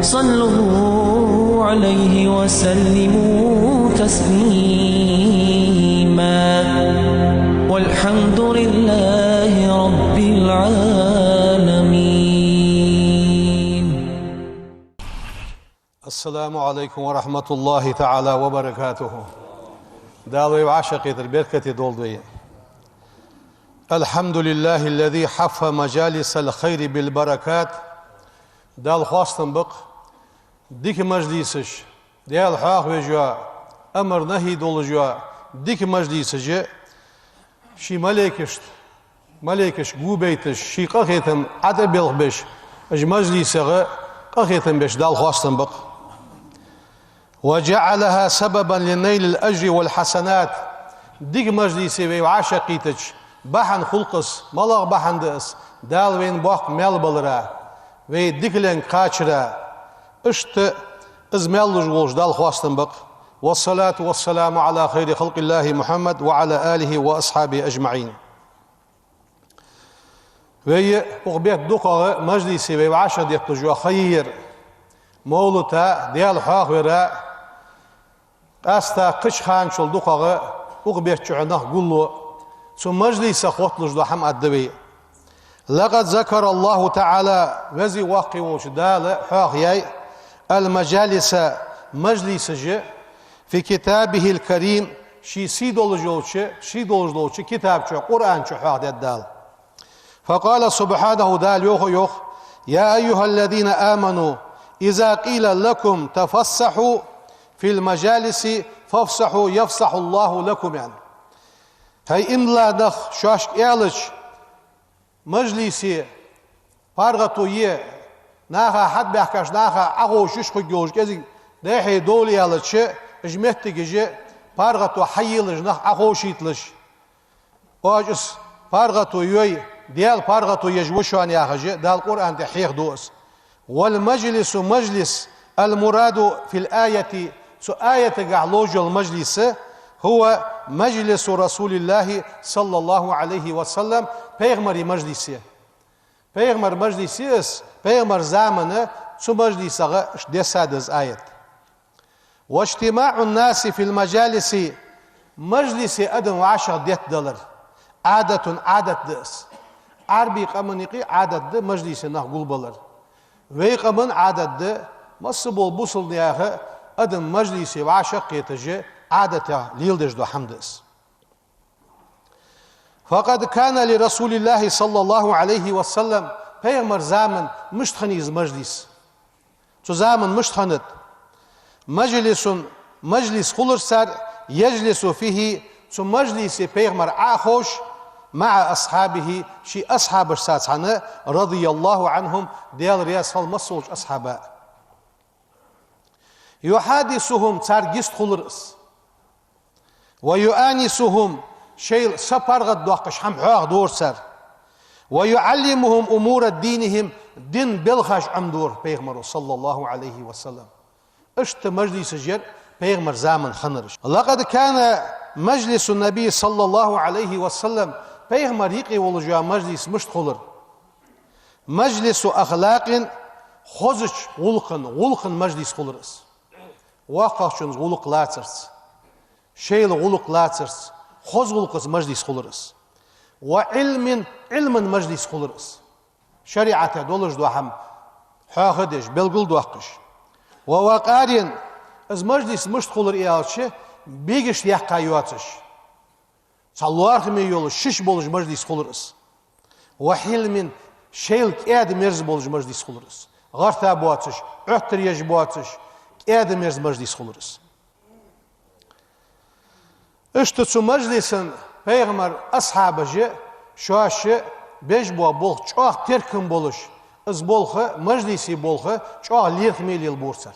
صلوا عليه وسلموا تسليما والحمد لله رب العالمين. السلام عليكم ورحمة الله تعالى وبركاته. دالوي وعشقي البركة دولدوي. الحمد لله الذي حف مجالس الخير بالبركات. دال خواستن بق ديك مجلسش دال حاق وجوا أمر نهي دول جوا ديك مجلسش شي ملكش قوبيتش شي قاقيتم عدبيل بش اج مجلسه قاقيتم بش دال خواستن بق وجعلها سببا لنيل الأجر والحسنات. ديك مجلسي وعاشقيتش بحن خلقس ملغ بحن دس دال وين باق مال بلرا وي ديكلن قاچرا اشت ازمالج وش دال خواستن بق. والصلاة والسلام على خير خلق الله محمد وعلى آله وأصحابه أجمعين. وي اغبيت دوقا مجلسي وي وعاشق ديتجوا خير مولتا ديال حاق ورا استا قش خان شل دوقا اغبيت جعناه قلو ثم مجلس خوتلج دو حم أدبي. لقد ذكر الله تعالى وزي واقع وش دال حاقيا المجالس مجلس جي في كتابه الكريم شي سيدولج كتاب قرآن حاق دال. فقال سبحانه دال يوخ يا أيها الذين آمنوا إذا قيل لكم تفسحوا في المجالس فافسحوا يفسح الله لكم. يعني هاي إملا دخ شاشك إعلش مجلسي فارغتو يه ناخا حد بيحكاش ناخا أغو ششخو جوش كذي داحي دولي إعلش اجمهت جي فارغتو حيلش ناخ أغو شيتلش واجس فارغتو يوي ديال فارغتو يجوشوان ياخجي دال القرآن تحيخ دوس. والمجلس مجلس المراد في الآية آية قعلوج المجلس هو مجلس رسول الله صلى الله عليه وسلم. پیغمبر مجلسي پیغمبر مجلسي پیغمبر زامنه سو مجلسه دسادز آية. واجتماع الناس في المجالس مجلس أدم وعشر $10 عادة دس عربي قمنيقي عادة مجلس نقول بلر ويقمن عادة مصبول بوصل نياخه أدم مجلسي وعشق يتجي عادة ليلدش دو حمدس. فقد كان لرسول الله صلى الله عليه وسلم پیغمبر زامن مشتخنيز مجلس تو زامن مشتخنت مجلس خلر سر يجلس فيه تو مجلس پیغمبر آخوش مع أصحابه شي أصحاب الساتحانة رضي الله عنهم ديال رياس المصوج أصحابه يحادثهم تارجست خلرس ويؤانسهم شيء سفرغت دوقش هم حاق دور سر ويعلمهم أمور دينهم دين بلخش عمدور پیغمبر صلى الله عليه وسلم. اشت مجلس جر پیغمبر زامن خنرش. لقد كان مجلس النبي صلى الله عليه وسلم پیغمبر يقي ولجوا مجلس مشت خلر مجلس أخلاق خوزش غلقن مجلس خلرس واقعشنز غلق لاترس شيل غلق لاترس خوز غلقس مجلس خلرس وعلم مجلس خلرس شريعته دولج دوهم حاخدش بلغل دوقش ووقارين از مجلس مشت خلر إيالشه بيجش يحقا يواتش صلوار خمي يولو شش بولج مجلس خلرس وحلم شيل كاد مرز بولج مجلس خلرس غرتا بواتش احتر يج بواتش كاد مرز مجلس خلرس. اشتسو مجلسن پیغمبر أصحابه شاش بيج بوا بولخ چاق تركن بولش از بولخ مجلسي بولخ چاق ليرخ ميليل بورسر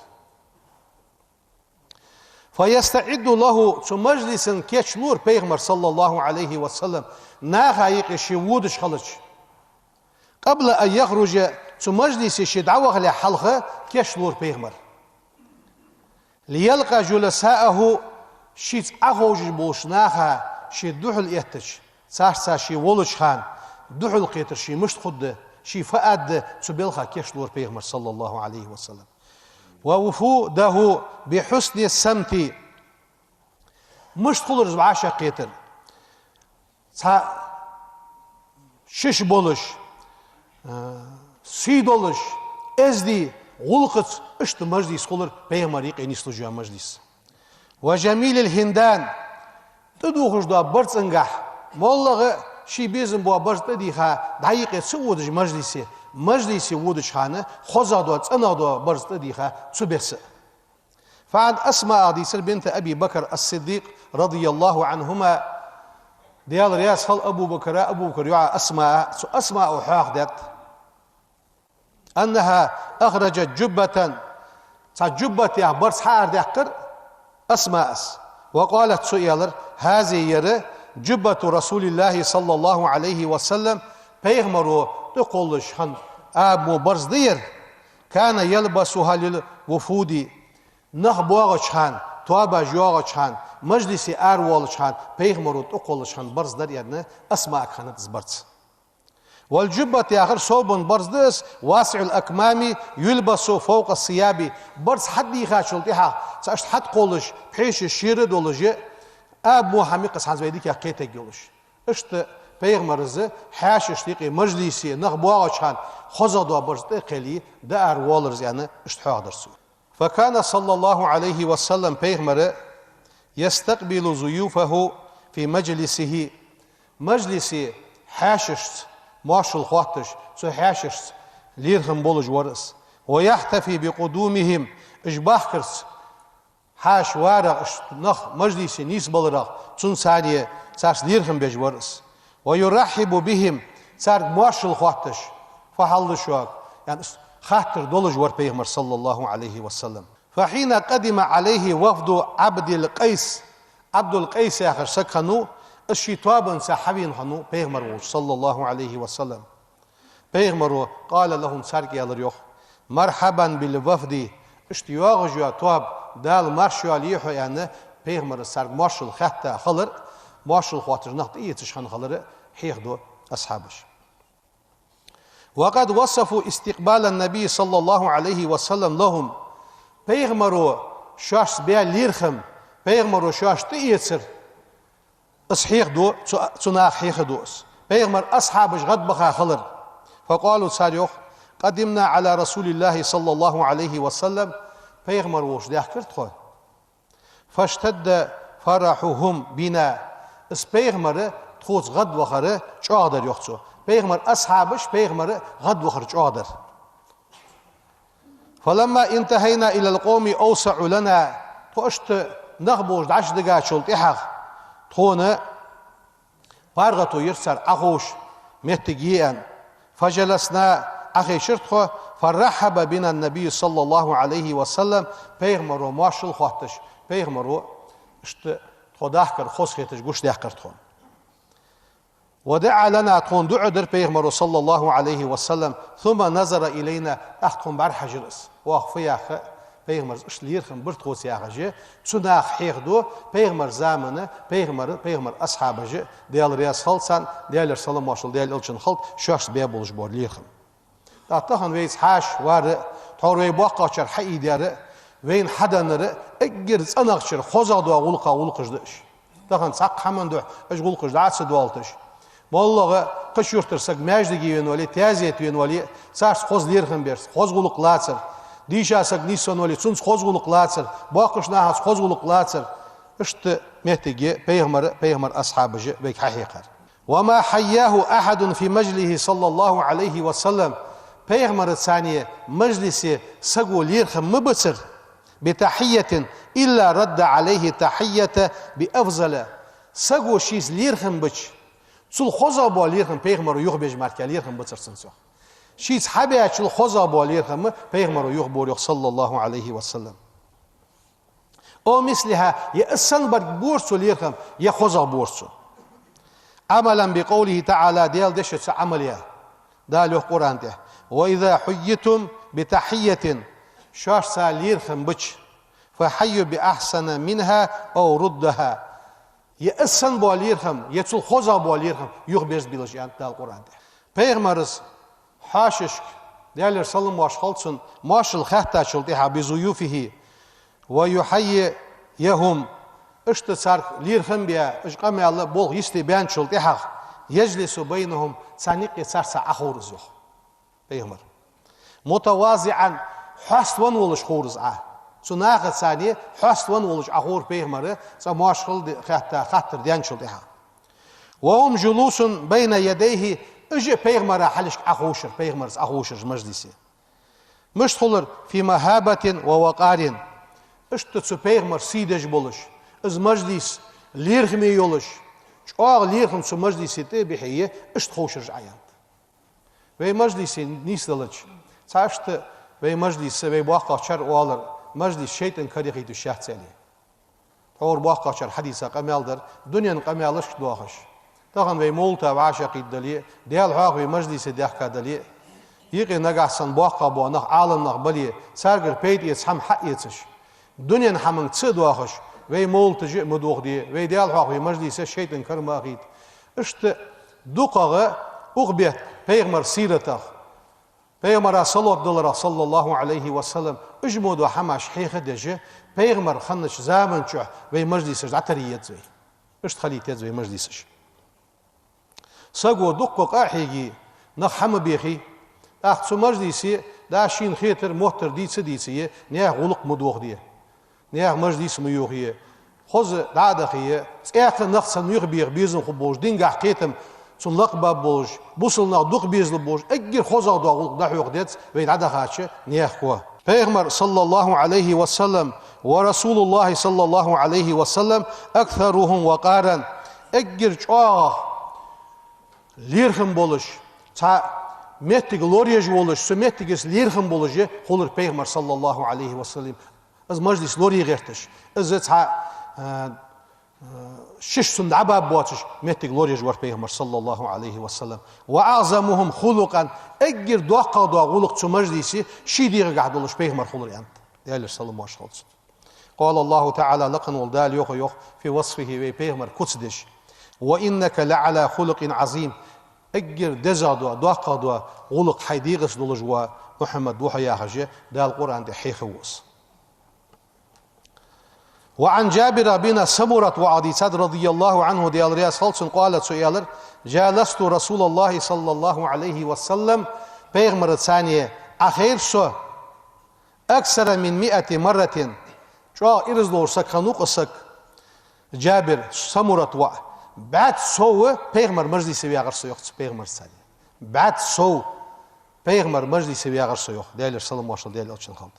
فيستعد له تو مجلسن كيشلور پیغمبر صلى الله عليه وسلم ناخا يقشي وودش خلش قبل أن يخرج تو مجلس شدعوه لحلقه كيشلور پیغمبر ليلقى جلساءه شيت أخوج بوشناها شي دحل إهتش ساش شي ولش خان دحل قيتر شي مشت خد شي فأد تبلغ كيشلور بيغمر صلى الله عليه وسلم. ووفوده بحسن السمت مش تقول رزبعا شقيتر شش بولش سيدولش ازدي غلقت اشت مجلس قولر بيغمريق انيستوجيا مجلس. وجميل الهندان تدوخش دا برتنجح والله شي بيزن بوا برت ديخا دقيقة سودج مجلسي ودج خانه خزادو تنادو برت ديخا تبس. فعن أسماء ديسر بنت أبي بكر الصديق رضي الله عنهما ديال رياس هل أبو بكر يعى أسماء حاخدت أنها أخرجت جبة يا برس حار ديكر أسماء وقالت سئلر هذه يرى جبة رسول الله صلى الله عليه وسلم بيغمرو تقولش هن أبو برز دير كان يلبسها للوفود نخبوغش هن توابا جوغش هن مجلس أروالش هن بيغمرو تقولش هن برز در يعني أسماء كانت زبرت. والجبة آخر صوب برز دس واسع الأكمام يلبس فوق الثياب برز حد يخاشلتها سأشت حد قولش بحيش الشير دولجي أبو حميق سانز بيديك يا قيتك يولش اشت بيغمرز حاش اشتيقي مجلسي نخبوغش هن خزدوا برز قلي دار والرز يعني اشتحاق درسو. فكان صلى الله عليه وسلم بيغمر يستقبل ضيوفه في مجلسه مجلسي حاششت ماشل خواتش سو حاششت ليرهم بولج ورس ويحتفي بقدومهم اشباح كرس حاش وارغ نخ مجلسي نيس بلرغ تون ساريه سارس ليرهم بيج ورس ويرحب بهم سار ماشل خواتش فحل شوك يعني خاطر دولج ور بيغمر صلى الله عليه وسلم. فحين قدم عليه وفد عبد القيس آخر سكنو الشيطابن سحبين خنو بيغمر صلى الله عليه وسلم. بيغمر قال لهم سارك يالريوخ مرحبا بالوفد اشتياغ جوا تواب دال مارشو عليه يعني بيغمر سارك مارشل خطة خلر مارشل خاطر نقط ايتشخن خلر حيخدو أصحابش. وقد وصفوا استقبال النبي صلى الله عليه وسلم لهم بيغمروا شاش بيا ليرخم بيغمروا شاش تيتسر اصحيح دو تناخ حيخ دوس بيغمر أصحابش غد بخا خلر. فقالوا ساريوخ قدمنا على رسول الله صلى الله عليه وسلم بيغمر وش ديح كرت فاشتد فرحهم بنا اس بيغمر تخوص غد وخره چادر يوخسو بيغمر أصحابش بيغمر غد وخر چادر. فلما انتهينا إلى القوم أوسع لنا تقشت نغبوش دعش دقاء شلت إحاق تخونا بارغتو يرسر أخوش مهتقيئا فجلسنا أخي شرطخو فرحب بنا النبي صلى الله عليه وسلم بيغمرو ماشل خواتش بيغمرو اشت خداحكر خوص خيتش قوش ديحكر تخون ودعا لنا تخون دعدر بيغمرو صلى الله عليه وسلم ثم نظر إلينا أخكم برحة جلس واخفياخ بيغمر اشليرخم برتخوص ياخجي تسناخ حيخدو بيغمر زامنه بيغمر أصحابه ديال رياس خلصان ديال رسالة ماشل ديال الچن خلط شاش بيبولج بور ليرخم تاتخن ويس حاش وار توري باقاشر حي ديار وين حدنر اجر صناقشر خوزادو غولقا غولقجدش تخن ساق حمندو اش غولقج دعس دوالتش والله قش يرترسك ماجدگي وين ولي تازيت وين ولي سارس خوز ليرخم بيرس خوز غولق لاتسر ديشاسك نيسون ولي تسونس خوز غولق لاتسر باقش ناهاس خوز غولق لاتسر اشت مهتگي بيغمر أصحابه بيك حقيقر. وما حياه أحد في مجلسه صلى الله عليه وسلم بيغمر الثانية مجلسي سقو ليرخم مبصر بتحية إلا رد عليه تحية بأفضل سقو شيس ليرخم بچ سل خوزابو ليرخم بيغمر يوخ بيجمارك ليرخم بصر سنسو شيس حبيا سل خوزابو ليرخم بيغمر يوخ بوريوخ صلى الله عليه وسلم. او مثلها يأسن برق بورسو ليرخم يخوزا بورسو عملا بقوله تعالى ديال دشت عمليا دالو قرآن ده وإذا حيتم بتحية شاش ساليرخم بچ فحيوا بأحسن منها أو ردها يأسن بواليرخم يتسل خوزا بواليرخم يخ بيرز بيلش يعني دال قرآن ده. بيغمرز حاششك ديالر سلم واش خلصن ماشل خاتاشل تيها بزيوفه ويحييهم اشتصار ليرخم بيا اشقام الله بول يستي بانشل تيها يجلس بينهم سانيق سارسا أخورز يخ بيهمر متواضعا حسن ولش خورز سناخ ثانية حسن ولش أخور بيهمر سماشل خاطر ديانشل تيها وهم جلوس بين يديه اجي بيغمر حلش اخوشر بيغمرز اخوشر مجلسي مش تخلر في مهابة ووقار اشتتسو بيغمر سيدج بولش از مجلس ليرخمي يولش شواغ ليرخم سو مجلسي تبحيه اشت خوشر عيانت وي مجلسي نيسدلج ساشت وي مجلس وي باقا شر والر مجلس شيطان كريخي تو شهتسالي اور باقا شر حديثة قمالدر دنيا قمالش دواخش تاخن وي مولتا وعاشقي دلي ديال حاق وي مجلس ديحكا دلي يقي نغاسن باقا بو نخ عالم نخ بلي سارغر بيت يتسحم حق يتسش دنيا حمن تصدواخش وي مولتا جي مدوخ دي وي ديال حاق وي مجلس الشيطان كرماغيت اشت دوقاغ اغبيت بيغمر سيرتاخ بيغمر صلى الله عليه وسلم اجمود وحماش حيخ دجي بيغمر خنش زامن شو وي مجلس عتريت زي اشت خليت زي مجلسش ساقو دقق أحيجي نخم بيخي أخت مجلسي داشين خيتر موتر ديتسي نياه غلق مدوخ دي نياه مجلس ميوخي خوز دادخي ساقت نخص ميوخ بيخ بيزن خبوش دينغا حقيتم سن لقبا بوش بوصلنا دق بيزل بوش اجر خوزا دو غلق دحوق ديت وين عدخاتش نياه كوا پیغمبر صلى الله عليه وسلم ورسول الله صلى الله عليه وسلم أكثرهم وقارا اجر ليرخم بولش تا متى غلوريج بولش سمتيس ليرخم بولش خولر پیغمبر صلى الله عليه وسلم از مجلس لوري غيرتش از تا شش سند عباب بوتش متى غلوريج ور پیغمبر صلى الله عليه وسلم واعظمهم خلقا اجر دوقا دو غلق تو مجلسي شي دير قعدولش پیغمبر خولر انت ديال صلى الله عليه وسلم قال الله تعالى لقن ولدال يخ في وصفه وي پیغمبر كتسدش وانك لعلى خلق عظيم اجر دزادوا دوقادوا غلق حيديغس دولجوا محمد بوحيا حاجه ده القران ده حيخوس وعن جابر بن سمرة وعديسات رضي الله عنه ديال رياس خلصن قالت سؤالر جالست رسول الله صلى الله عليه وسلم بيغمر ثانية أخير سو أكثر من 100 مرة شو إرزلور سكانوق سك جابر سمرة بعد سو پیغمبر مجلس ویاغر سو یخت پیغمبر سالی بعد سو پیغمبر مجلس ویاغر سو یخت دیالر سلام واشل دیال الچن خالد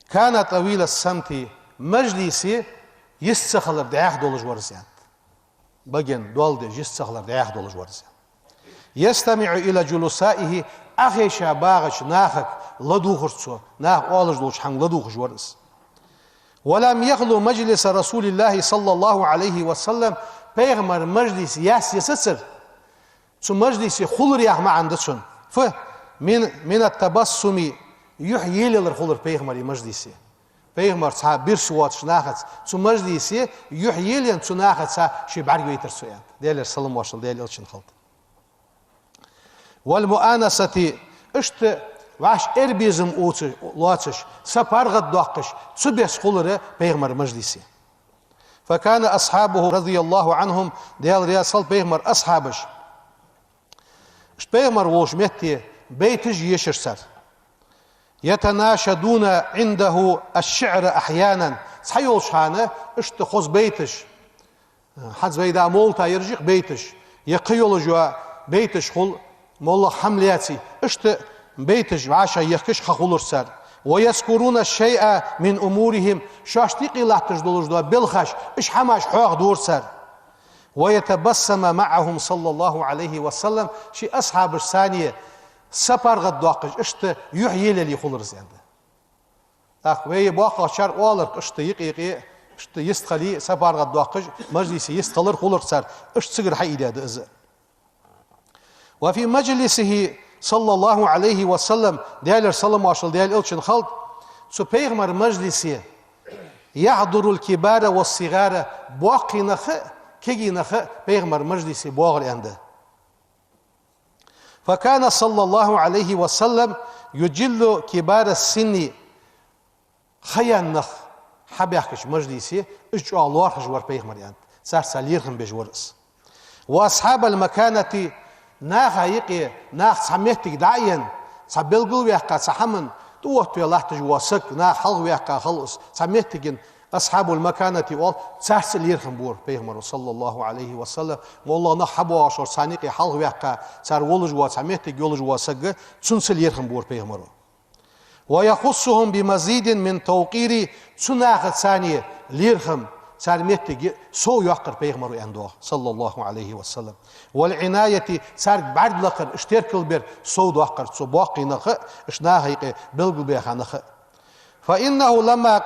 كان طويل السمت مجلسي يستخلر دعاخ دولج ورزيان بجن دول دي يستخلر دعاخ دولج ورزيان يستمع إلى جلسائه أخي شاباغش ناخك لدوخرسو ناخ أولج دولج حن لدوخش ورز ولم يخلو مجلس رسول الله صلى الله عليه وسلم پیغمبر مجلس ياس يسسر سو مجلس خلر ياخ ما عندسون من التبسم يحيي لر خلر پیغمبر مجلسي پیغمبر صاحب بير سوات شناخت سو مجلسي يحيي لن شناخت سا شي بعرق ويتر سويات ديال سلام واشل ديال الشن خلط والمؤانسة اشت واش اربيزم اوتش لاتش سفرغت دوقش سبيس خلر پیغمبر مجلسي فكان أصحابه رضي الله عنهم ديال رياسل بيغمر أصحابش اشت بيغمر ووش متي بيتج يشرسر يتناشدون عنده الشعر أحيانا صحيح شانه اشت خوز بيتش حد بيدا مولتا يرجق بيتش يقيول جوا بيتش خل مولا حملياتي اشت بيتش عاشا يخكش خخولر سر ويذكرون الشيء من أمورهم شاشتيقي لا تجدولج دوا بالخش إش حماش حوغ دور سر ويتبسم معهم صلى الله عليه وسلم شي أصحاب الثانية سفر غد دواقش اشت يحيي للي خلر زيادة تاق وي باقا شار والر اشت يقيقي اشت يستخلي سفر غد دواقش مجلسي يستخلر خلر سر اشت سجر حيدا دئز وفي مجلسه صلى الله عليه وسلم ديال سلام واشل ديال الشن خلط سو پیغمبر مجلسي يحضر الكبار والصغار باقي نخ كيجي نخ پیغمبر مجلسي باغر عنده فكان صلى الله عليه وسلم يجل كبار السن خيانخ حبيحكش مجلسي اجوا الله حجور بيغمر يعني صار ساليرهم بجورس واصحاب المكانه ناغايقي ناغ سميتك داين سبلغو ويقا سحمن توت الله تجواسك نا خلق ويقا خلص سميتك أصحاب المكانة وال تحس ليرهم بور بيغمر صلى الله عليه وسلم والله نحبوا عشر سانيقي حلق ويقا سار ولج وسميتك يولج واسق تنسل ليرهم بور بيغمر ويخصهم بمزيد من توقير سناغ ثانية ليرهم سارميتك سو يقر بيغمر اندوه صلى الله عليه وسلم والعناية سار بعد لقر اشتركل بير سو دوقر سو باقي نخ اشناهيق بلغ بيخانخ فإنه لما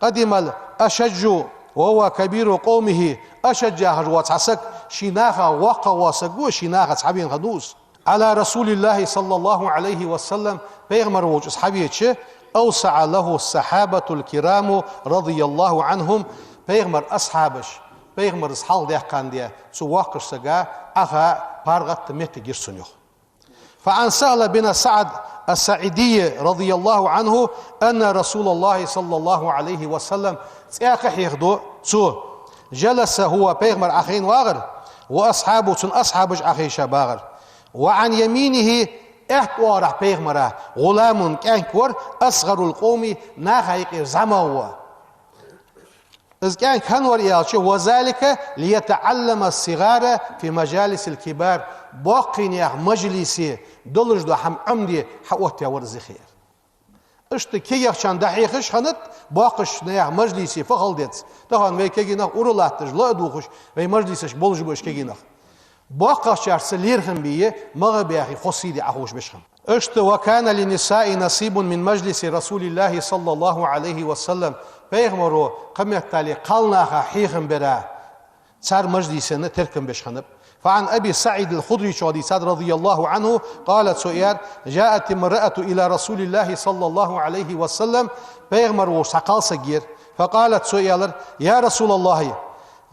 قدم الأشج وهو كبير قومه أشج واتعسك شناخا وقا واسقو شناخا صحابين غدوس على رسول الله صلى الله عليه وسلم بيغمر وج أصحابيه أوسع له الصحابة الكرام رضي الله عنهم بيغمر أصحابش بيغمر أصحاب ديقان دي سواقر سقا أغا بارغت ميت جرسنيو فعن سهل بن سعد السعيدي رضي الله عنه أن رسول الله صلى الله عليه وسلم سياقح يخدو جلس هو بيغمر أخين واغر وأصحابه أصحابش أخي شباغر وعن يمينه احتوارح بيغمره غلام كانكور أصغر القوم ناخيق زمو إذ كان كانور يالشي وذلك ليتعلم الصغار في مجالس الكبار باقين يا مجلسي دلج دو هم عمدي حوت يا ورزي خير اشت كي يخشان دحيخش خنت باقش نيا مجلسي فخل ديت تهان وي كيغينا اورلاتج لا دوخش وي مجلسش بولج بوش كيغينا باقش يرسليرهم بيه مغبي اخي خصيدي اخوش بشخم اشت وكان للنساء نصيب من مجلس رسول الله صلى الله عليه وسلم بيغمرو قمت تالي قالناها حيخم برا صار مجلسنا تركم بشخنب فعن أبي سعيد الخدري شاديساد رضي الله عنه قالت سؤال جاءت امرأة إلى رسول الله صلى الله عليه وسلم بيغمر وسقال سجير فقالت سؤال يا رسول الله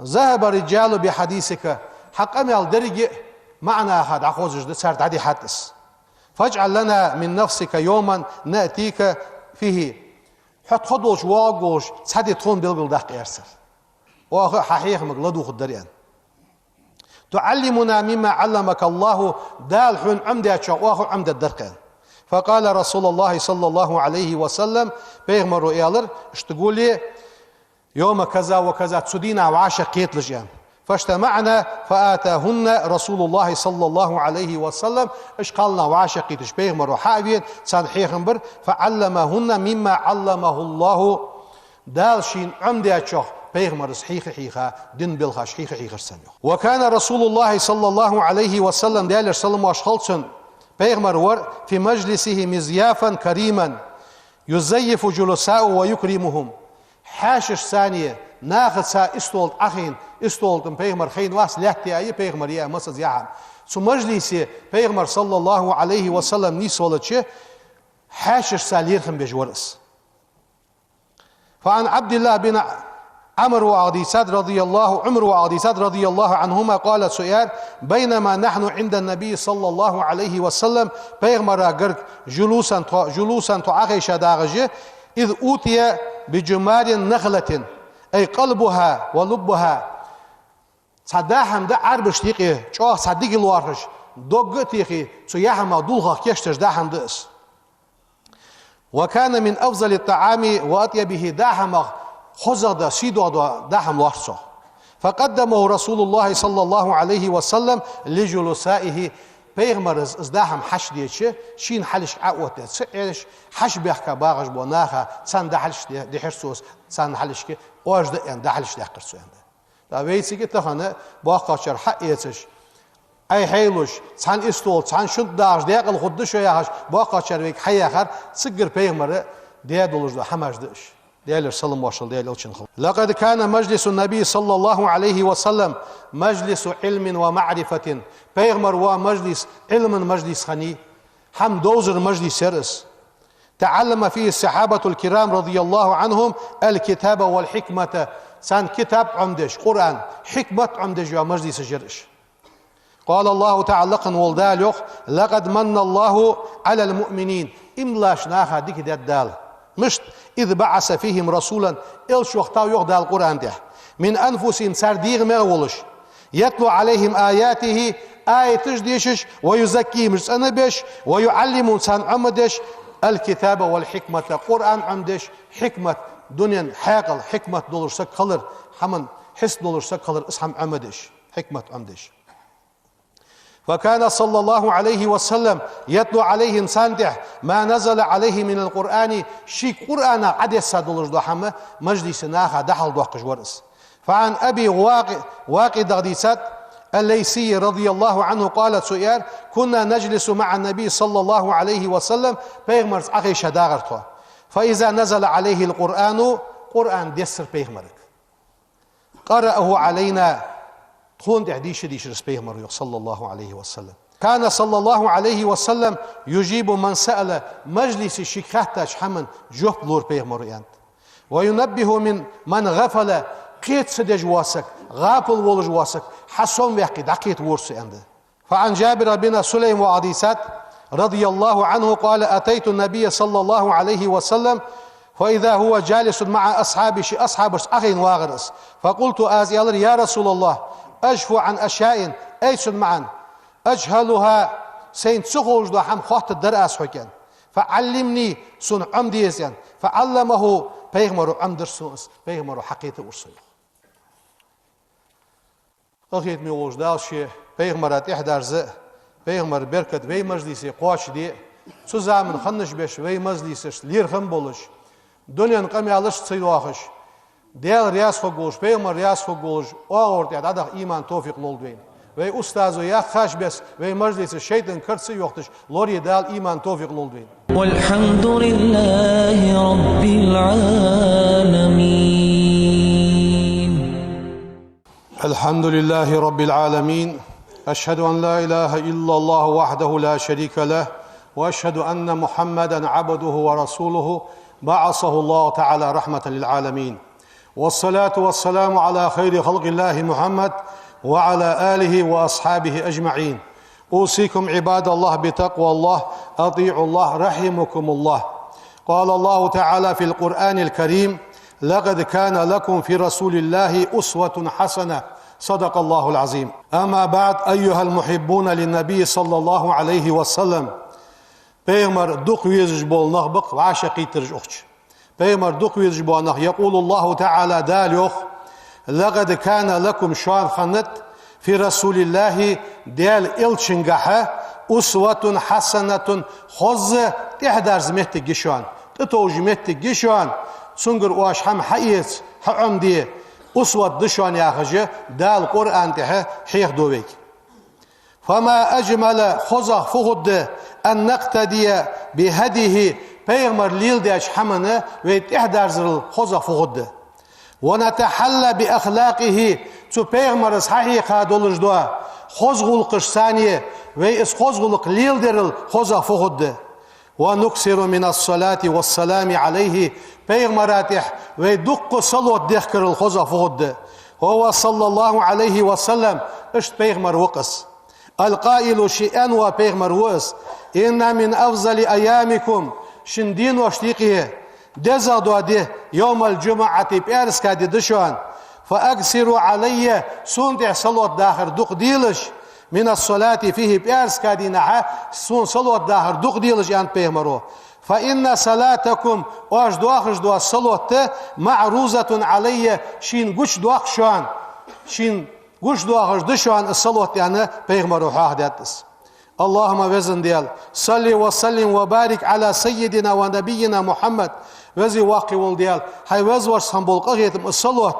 ذهب الرجال بحديثك حق أمل درج معنا هذا عخوزج صارت عدي حدث فاجعل لنا من نفسك يوما نأتيك فيه حط خدوش واقوش سادي تون بلغل داق يرسل وآخر حقيقة مقلدو خدريان تعلمنا مما علمك الله دال حن عمد وآخر عمد الدرقان فقال رسول الله صلى الله عليه وسلم بيغمر رؤيالر اشتقولي يوم كذا وكذا تسدينا وعاشا قيت لجيان فاجتمعنا فآتاهن رسول الله صلى الله عليه وسلم اشقالنا وعاشا قيتش بيغمر وحاوين سان حيغمبر فعلمهن مما علمه الله دال شين عمد بيغمر حيخة دين بالخا حيخة سنيو وكان رسول الله صلى الله عليه وسلم ديالر سلم واشخلصن بيغمر ور في مجلسه مزيافا كريما يزيف جلساء ويكرمهم حاشش ثانية ناخذ سا استولت أخين استولت بيغمر خين واس لحتي أي بيغمر يا مسز يعم سو مجلسي بيغمر صلى الله عليه وسلم نيسولتش حاشش ساليرهم بجورس فعن عبد الله بن عمر وعديساد رضي الله عنهما قال سؤال بينما نحن عند النبي صلى الله عليه وسلم بيغمر قرق جلوسا تعاقش داغجه إذ أوتي بجمار نخلة أي قلبها ولبها صداهم دا عربش تيقي چوه صديق الوارش دوغ تيقي سياحما دولغا كيشتش داهم دس وكان من أفضل الطعام وأطيبه داهم خزد سيدو داهم لارسو فقدمه رسول الله صلى الله عليه وسلم لجلسائه بيغمرز ازداهم حش ديشي شين حلش عقوت سعيش حش بيحكا باغش بوناها سان دحلش دحرسوس سان حلش كي اوج ان دحلش دحقرسو ان دا ويسي كي تخانه باقاشر حقيتش اي حيلوش سان استول سان شد داش ديقل خود شو ياش باقاشر ويك حياخر سجر بيغمر ديدولج دو حماجدش ديالر سلم واشل ديال الشنخ لقد كان مجلس النبي صلى الله عليه وسلم مجلس علم ومعرفة بيغمر ومجلس علم مجلس خني هم دوزر مجلس سرس تعلم فيه الصحابة الكرام رضي الله عنهم الكتاب والحكمة سان كتاب عمدش قرآن حكمة عمدش ومجلس جرش قال الله تعالى لقن والداليخ لقد من الله على المؤمنين إملاش ناخا ديك دال مشت إذ بعث فيهم رسولا إلش وقتاو يغدى القرآن ده من أنفسهم سرديغ مغولش يتلو عليهم آياته آية ديشش ويزكيهم أنا بيش ويعلم إنسان عمدش الكتاب والحكمة قرآن عمدش حكمة دنيا حاقل حكمة دولر سكالر حمن حس دولر سكالر اسحم عمدش حكمة عمدش فكان صلى الله عليه وسلم يتلو عليه إنسان ده ما نزل عليه من القرآن شي قرآن عدسة دولر دوحمة مجلس ناخا دحل دوحش ورس فعن أبي واقي دغديسات الليثي رضي الله عنه قالت سؤال كنا نجلس مع النبي صلى الله عليه وسلم بيغمرز أخي شداغرته فإذا نزل عليه القرآن قرآن ديسر بيغمرك قرأه علينا تخون ديش رس بيغمر صلى الله عليه وسلم كان صلى الله عليه وسلم يجيب من سأل مجلس شكاهتاش حمن جوب لور بيغمر يانت وينبه من غفل قيت سدج واسك غافل ولج واسك حسون ويحكي دقيت ورس عنده فعن جابر بن سليم وعديسات رضي الله عنه قال أتيت النبي صلى الله عليه وسلم فإذا هو جالس مع أصحابي أصحاب أخي واغرس فقلت آزيالر يا رسول الله أجفو عن أشياء أيس معا أجهلها سين تسخوش دو حم خوات الدرأس حكين فعلمني سن عمديزيان فعلمه بيغمرو عمدرسونس بيغمرو حقيقة ورسل أخيت مي وجدالشي بيغمرات إحدارزة بيغمر بركت وي مجلسي قواش دي سوزامن خنش بيش وي مجلسش لير خنبولش دنيا نقمي علش تصيدواخش ديال رياس فوقولش بيغمر رياس فوقولش أغورت يعني عدد إيمان توفيق نولدوين وي أستاذو يا خاش بس وي مجلس الشيطان كرسي يوختش لوري دال إيمان توفيق نولدوين والحمد لله رب العالمين. الحمد لله رب العالمين. أشهد أن لا إله إلا الله وحده لا شريك له وأشهد أن محمدا عبده ورسوله بعثه الله تعالى رحمة للعالمين والصلاة والسلام على خير خلق الله محمد وعلى آله وأصحابه أجمعين. أوصيكم عباد الله بتقوى الله أطيعوا الله رحمكم الله. قال الله تعالى في القرآن الكريم لقد كان لكم في رسول الله أسوة حسنة صدق الله العظيم. أما بعد أيها المحبون للنبي صلى الله عليه وسلم بيغمر دوق ويزج بول نغبق وعاشقي ترج أختش بيغمر دوق ويزج بول نغ يقول الله تعالى داليوخ لقد كان لكم شان خنت في رسول الله ديال إلشنجحة أسوة حسنة خز تحدر زمت جيشان تتوج مت جيشان سنجر واش هم حيث حمدي أسوة دشان يا خجة دال قرآن تها حيخ دوبيك فما أجمل خزه فهد أن نقتدي بهديه بيغمر ليل داش حمنا ويتحدر زر خزه فهد ونتحلى بأخلاقه تو بيغمر صحيحة دولج دوا خزغلق ثانية ويس خزغلق ليل درل خزه فهد ونكسر من الصلاة والسلام عليه بيغمراتح ويدق صلوة دخكر الخزه فهد هو صلى الله عليه وسلم اشت بيغمر وقس القائل شيئا وبيغمر وقس إن من أفضل أيامكم شندين واشتيقه دزا دواده يوم الجمعة بأرس كادي دشوان فأكسروا علي سون صلوة داخر دق ديلش من الصلاة فيه بأرس كادي نحا سون صلوة داخر دق ديلش يعني بيغمرو فإن صلاتكم واش دواخش دوا صلوة معروزة علي شين قش دواخ شوان شين قش دواخش دشوان الصلوة يعني بيغمرو حاهداتس اللهم وزن ديال صلي وسلم وبارك على سيدنا ونبينا محمد وزي واقي والديال هاي وزور سنبول قغيتم الصلوة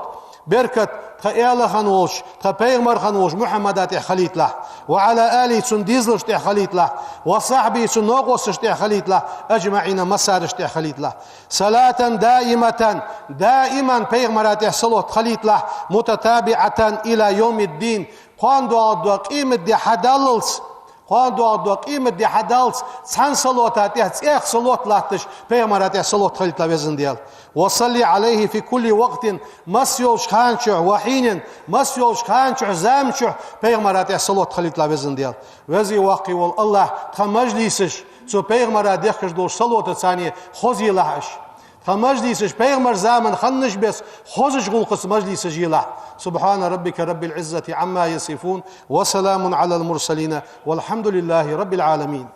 بركة تقيال خانوش تبيغمر خانوش محمدات خليت له وعلى آله سنديزلش خليت له وصحبه سنوغوسش خليت له أجمعين مسارش خليت له صلاة دائما بيغمرات صلوة خليت له متتابعة إلى يوم الدين قاندو قيمة دي حداللس قاندو قيمة دي حدالس تسان صلوات تيخ صلوات لاتش بيغمرات صلوات خليت لابزن ديال وصلي عليه في كل وقت مسيوش خانشع وحين مسيوش خانشع زامشع بيغمرات صلوات خليت لابزن ديال وزي واقي والله خمجلسش سو بيغمرات يخش دور صلوات ثانية خوزي لهش خمجلسش بيغمر زامن خنش بس خوزش غلقس مجلس جيله سبحان ربك رب العزة عما يصفون وسلام على المرسلين والحمد لله رب العالمين.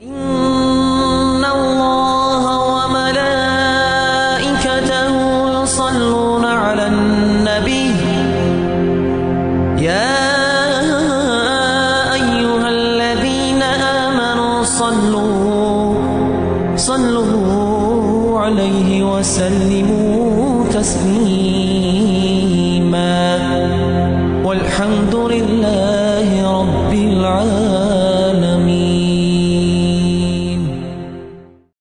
إن الله وملائكته يصلون على النبي يا أيها الذين آمنوا صلوا عليه وسلموا تسليما والحمد لله رب العالمين.